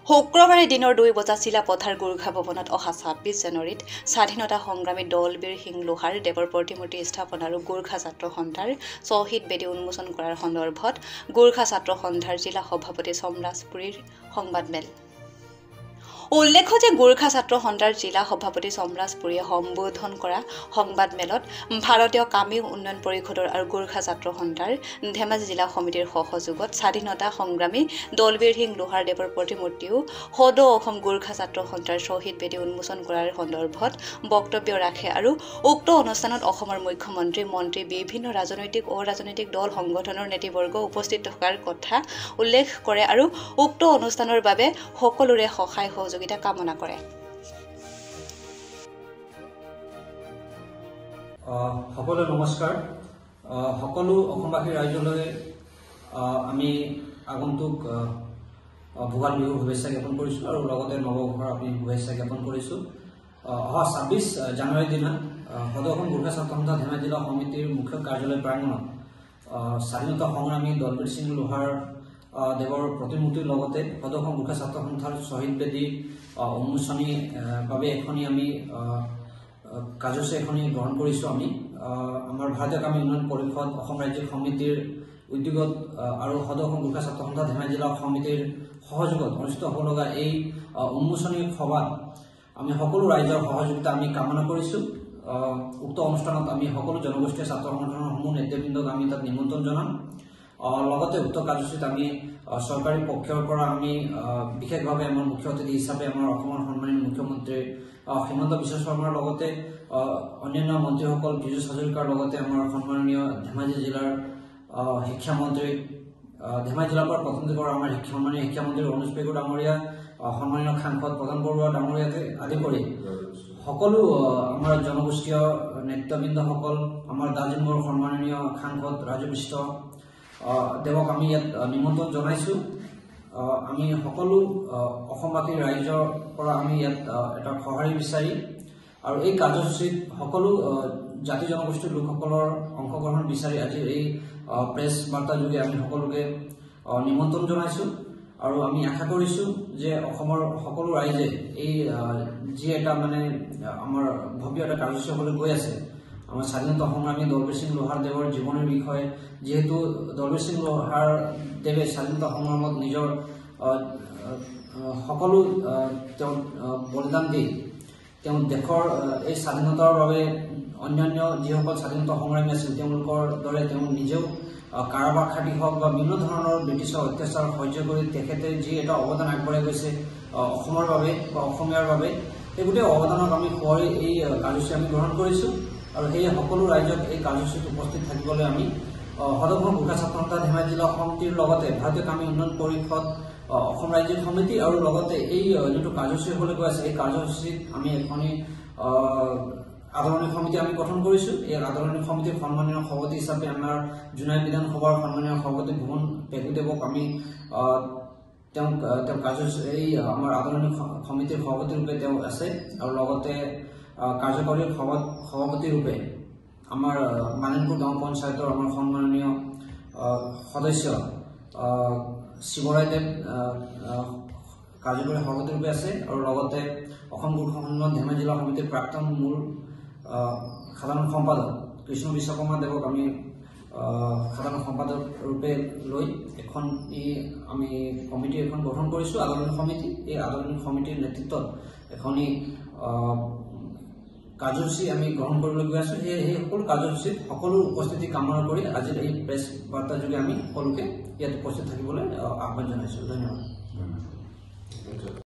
শুক্ৰবাৰে দিনৰ 2 বজাত চিলাপথাৰ গোৰ্খা ভৱনত অহা 26 জানুৱাৰীত স্বাধীনতা সংগ্ৰামী দলবীৰ সিং লোহাৰ দেৱৰ প্ৰতিমূৰ্তি স্থাপন আৰু গোৰ্খা ছাত্ৰ সন্থাৰ শ্বহীদ বেদী উন্মোচন কৰাৰ সন্দৰ্ভত গোৰ্খা ছাত্ৰ সন্থাৰ জিলা সভাপতি সমৰাজপুৰীৰ সংবাদমেল। উল্লেখ্য যে গোৰ্খা ছাত্ৰ সন্থাৰ জিলা সভাপতি সমৰাজপুৰীয়ে সম্বোধন কৰা সংবাদমেলত ভাৰতীয় কামি উন্নয়ন পৰিষদৰ আৰু গোৰ্খা ছাত্ৰ সন্থাৰ ধেমাজি জিলা সমিতিৰ সহযোগত স্বাধীনতা সংগ্ৰামী দলবীৰ সিং লোহাৰ দেৱৰ প্ৰতিমূৰ্তিও সদৌ অসম গোৰ্খা ছাত্ৰ সন্থাৰ শ্বহীদ বেদী উন্মোচন কৰাৰ সন্দৰ্ভত বক্তব্য ৰাখে আৰু উক্ত অনুষ্ঠানত অসমৰ মুখ্যমন্ত্ৰী মন্ত্ৰী বিভিন্ন ৰাজনৈতিক অৰাজনৈতিক দল সংগঠনৰ নেতৃবৰ্গ উপস্থিত থকাৰ কথা উল্লেখ কৰে আৰু উক্ত অনুষ্ঠানৰ বাবে সকলোৰে সহায় সহযোগিতা কামনা কৰে। সকলো নমস্কাৰ। সকলো অসমবাসী ৰাইজলৈ আমি আগন্তুক ভোগালী বিহু শুভেচ্ছা জ্ঞাপন কৰিছোঁ আৰু লগতে নৱবৰ্ষৰ আমি শুভেচ্ছা জ্ঞাপন কৰিছোঁ। অহা 26 জানুৱাৰীৰ দিনা সদৌ অসম গোৰ্খা ছাত্ৰ সন্থা ধেমাজি জিলা সমিতিৰ মুখ্য কাৰ্যালয় প্ৰাংগণত স্বাধীনতা সংগ্ৰামী দলবীৰ সিং লোহাৰ দেৱৰ প্ৰতিমূৰ্তিৰ লগতে সদৌ অসম গোৰ্খা ছাত্ৰ সন্থাৰ শ্বহীদ বেদী উন্মোচনী বাবে এখনি আমি কাৰ্যসূচী এখনি গ্ৰহণ কৰিছোঁ। আমি আমাৰ ভাৰতীয় কামি উন্নয়ন পৰিষদ অসম ৰাজ্যিক সমিতিৰ উদ্যোগত আৰু সদৌ অসম গোৰ্খা ছাত্ৰ সন্থা ধেমাজি জিলা সমিতিৰ সহযোগত অনুষ্ঠিত হ'ব লগা এই উন্মোচনী সভাত আমি সকলো ৰাইজৰ সহযোগিতা আমি কামনা কৰিছোঁ। উক্ত অনুষ্ঠানত আমি সকলো জনগোষ্ঠীয় ছাত্ৰ সংগঠনসমূহ নেতৃবৃন্দক আমি তাত নিমন্ত্ৰণ জনাম। লগতে উক্ত কাৰ্যসূচীত আমি চৰকাৰী পক্ষৰ পৰা আমি বিশেষভাৱে আমাৰ মুখ্য অতিথি হিচাপে আমাৰ অসমৰ সন্মানীয় মুখ্যমন্ত্ৰী হিমন্ত বিশ্ব শৰ্মাৰ লগতে অন্যান্য মন্ত্ৰীসকল পীযুষ হাজৰিকাৰ লগতে আমাৰ সন্মানীয় ধেমাজি জিলাৰ শিক্ষামন্ত্ৰী ধেমাজি জিলাৰ পৰা প্ৰতিনিধি কৰা আমাৰ সন্মানীয় শিক্ষামন্ত্ৰী অনুজ পেগু ডাঙৰীয়া সন্মানীয় সাংসদ প্ৰধান বৰুৱা ডাঙৰীয়াকে আদি কৰি সকলো আমাৰ জনগোষ্ঠীয় নেতৃবৃন্দসকল আমাৰ দাৰ্জিলিঙৰ সন্মানীয় সাংসদ ৰাজু বিষ্ট দেৱক আমি ইয়াত নিমন্ত্ৰণ জনাইছোঁ। আমি সকলো অসমবাসী ৰাইজৰ পৰা আমি ইয়াত এটা সঁহাৰি বিচাৰি আৰু এই কাৰ্যসূচীত সকলো জাতি জনগোষ্ঠীৰ লোকসকলৰ অংশগ্ৰহণ বিচাৰি আজি এই প্ৰেছ বাৰ্তা যোগে আমি সকলোকে নিমন্ত্ৰণ জনাইছোঁ আৰু আমি আশা কৰিছোঁ যে অসমৰ সকলো ৰাইজে এই যি এটা মানে আমাৰ ভব্য এটা কাৰ্যসূচী হ'বলৈ গৈ আছে আমাৰ স্বাধীনতা সংগ্ৰামী দলবীৰ সিং লোহাৰ দেৱৰ জীৱনৰ বিষয়ে, যিহেতু দলবীৰ সিং লোহাৰ দেৱে স্বাধীনতা সংগ্ৰামত নিজৰ সকলো তেওঁ বলিদান দি তেওঁ দেশৰ এই স্বাধীনতাৰ বাবে অন্যান্য যিসকল স্বাধীনতা সংগ্ৰামী আছিল তেওঁলোকৰ দৰে তেওঁ নিজেও কাৰাবাস খাটি হওক বা বিভিন্ন ধৰণৰ ব্ৰিটিছৰ অত্যাচাৰ সহ্য কৰি তেখেতে যি এটা অৱদান আগবঢ়াই গৈছে অসমৰ বাবে বা অসমীয়াৰ বাবে, এই গোটেই অৱদানক আমি সোঁৱৰি এই কাৰ্যসূচী আমি গ্ৰহণ কৰিছোঁ আৰু সেয়ে সকলো ৰাইজক এই কাৰ্যসূচীত উপস্থিত থাকিবলৈ আমি সদৌ অসম গোৰ্খা ছাত্ৰ সন্থা ধেমাজি জিলা সমিতিৰ লগতে ভাৰতীয় কামি উন্নয়ন পৰিষদ অসম ৰাজ্যিক সমিতি আৰু লগতে এই যিটো কাৰ্যসূচী হ'বলৈ গৈ আছে এই কাৰ্যসূচীত আমি এখনি আদৰণি সমিতি আমি গঠন কৰিছোঁ। এই আদৰণি সমিতিৰ সন্মানীয় সভাপতি হিচাপে আমাৰ জোনাই বিধানসভাৰ সন্মানীয় সভাপতি ভুৱন পেগুদেৱক আমি তেওঁ কাৰ্যসূচী এই আমাৰ আদৰণি সমিতিৰ সভাপতি ৰূপে তেওঁ আছে আৰু লগতে কাৰ্যকৰী সভাপতি ৰূপে আমাৰ মানিনপুৰ গাঁও পঞ্চায়তৰ আমাৰ সন্মানীয় সদস্য শিৱৰায় দেৱ কাৰ্যকৰী সভাপতি ৰূপে আছে আৰু লগতে অসম গোৰ্খা সন্মান ধেমাজি জিলা সমিতিৰ প্ৰাক্তন মূল সাধাৰণ সম্পাদক কৃষ্ণ বিশ্বকৰ্মা দেৱক আমি সাধাৰণ সম্পাদক ৰূপে লৈ এখন আমি কমিটি এখন গঠন কৰিছোঁ আদৰণি সমিতি। এই আদৰণি সমিতিৰ নেতৃত্বত এখনি কাৰ্যসূচী আমি গ্ৰহণ কৰিবলৈ গৈ আছোঁ। সেই সকলো কাৰ্যসূচীত সকলো উপস্থিতি কামনা কৰি আজিৰ এই প্ৰেছ বাৰ্তা যোগে আমি সকলোকে ইয়াত উপস্থিত থাকিবলৈ আহ্বান জনাইছোঁ। ধন্যবাদ।